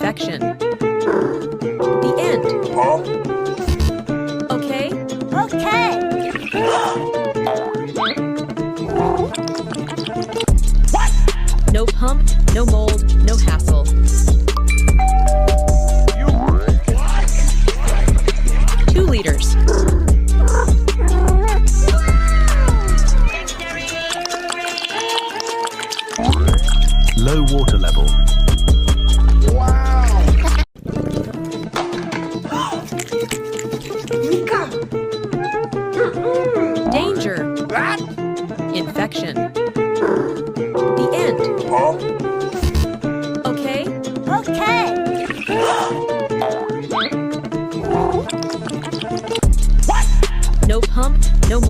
Infection. The end. Okay? Okay. No pump, no mold, no hassle. 2 liters. Low water level. Danger. Infection.